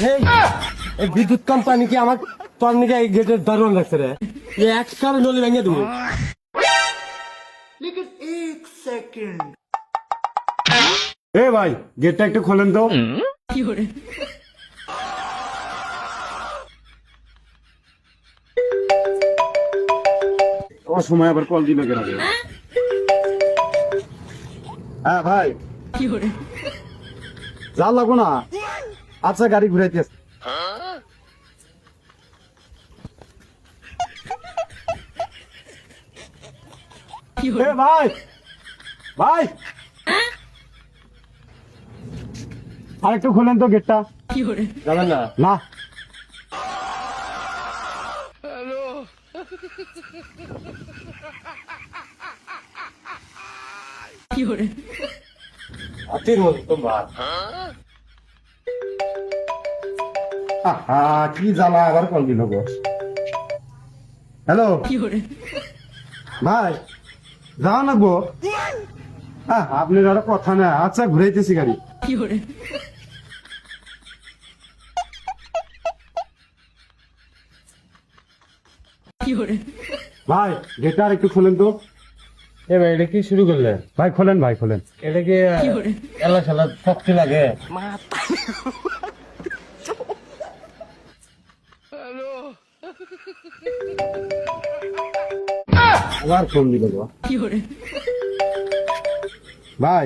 এই বিদ্যুৎ কোম্পানি কি আমার তোর নিকে এই গেটের দারুণ লাগছে রে। এক কারণ নলি ভেঙে দেবো। এ ভাই গেটটা একটু খোলেন তো। ও সময় আবার কল দিল কেন? হ্যাঁ ভাই যা লাগবো না। আচ্ছা গাড়ি ঘুরাইতে আসছে। এ ভাই ভাই আরেকটু খোলেন তো গেটটা। যাবেন না? না তিন মতো তোমার কি জ্বালা আবার কল দিল গো। হ্যালো ভাই যাও না গো। আপনার আর কথা না। আচ্ছা ঘুরাইতেছি গাড়ি। ভাই গেটটা আর একটু খোলেন তো। এ ভাই এটা কি শুরু করলে? ভাই খোলেন ভাই খোলেন। এটা কি এলা খেলা শক্তি লাগে? আবার ফোন দিল গো। ভাই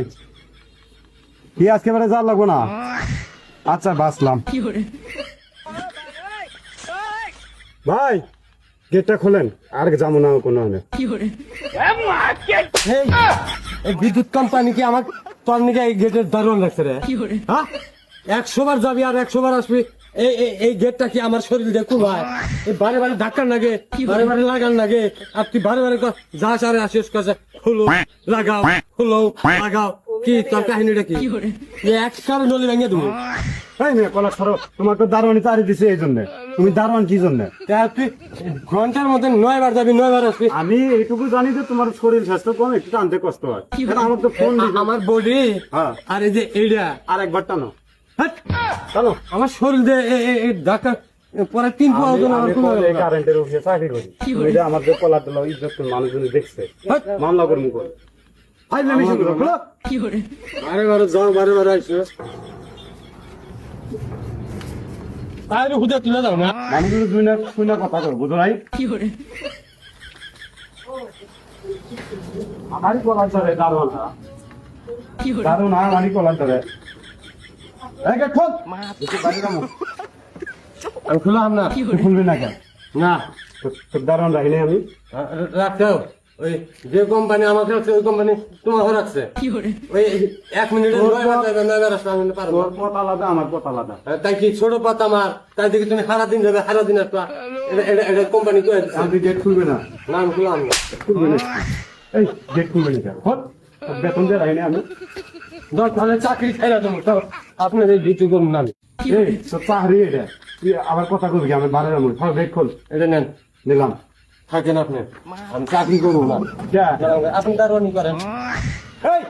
কি আজকে বারে যা লাগবো না। আচ্ছা বাসলাম। ভাই গেটটা খোলেন আর যাবো না কোনো। এই বিদ্যুৎ কোম্পানি কি আমার তোর নিকে এই গেটের দারুণ লাগছে রে। 100 বার যাবি আর 100 বার আসবি। এই গেটটা কি আমার শরীর দেখু ভাই? এই বারে বারে ধাক্কার লাগে, বারে বারে লাগান লাগে। আর তুই বারে বারে যাস আর আসিস কাছে খুলো লাগাও খুলো লাগাও। কি তোর কাহিনীটা কি? এক কারণ নলি ভেঙে দেবো। তোমার তো দারোয়ানি তাড়ি দিছে এই জন্য। তুমি দারোয়ান কি জন্য? তুই ঘন্টার মধ্যে 9 বার যাবি 9 বার আসবি। আমি এইটুকু জানি যে তোমার শরীর স্বাস্থ্য কম, একটু টানতে কষ্ট হয়। আমার তো ফোন আমার বডি আর এই যে এইটা আর একবার টানো। চলো আমার শরীর দিয়ে ধাক্কা পরে 3 পাও কারেন্টের অফিসে চাকরি করি। এটা আমার যে কলার দিল ইজ্জত মানুষজন দেখছে, মামলা করবো করে। বারে বারে যাও বারে বারে আসছো। তাহলে হুদা তুলে দাও না। মানুষগুলো শুনে কথা কর বুঝো নাই। আমারই কলার ধরে দারোয়ান না, দারোয়ান আমারই কলার ধরে। আমি খুললাম না। খুলবি না কেন? না তোর দারোয়ান রাখি নাই আমি। রাখতে ওই যে কোম্পানি আমাকে রাখছে ওই কোম্পানি তোমাকে রাখছে। ওই 1 মিনিটে 9 বার যাবে 9 বার আসবে আমি পারবো। তোর পথ আলাদা আমার পথ আলাদা। তাই কি ছোট পথ আমার? তাই দেখি তুমি সারাদিন যাবে সারাদিন আসবা। এটা কোম্পানি কয়ে দিচ্ছে। আমি গেট খুলবে না। না আমি খুললাম না। খুলবে না। এই গেট খুলবে না কেন? বেতন দিয়ে রাখি নাই আমি। তাহলে চাকরি খাইলা তুমি আপনার এই ডিউটি করুন না আমি। এই তোর চাকরি এটা, তুই আবার কথা কবি আমি বারের মধ্যে। গেট খোল। এটা নেন নিলাম। থাকেন আপনি, আমি চাকরি করবো না। আপনি দারোয়ানি করেন। এই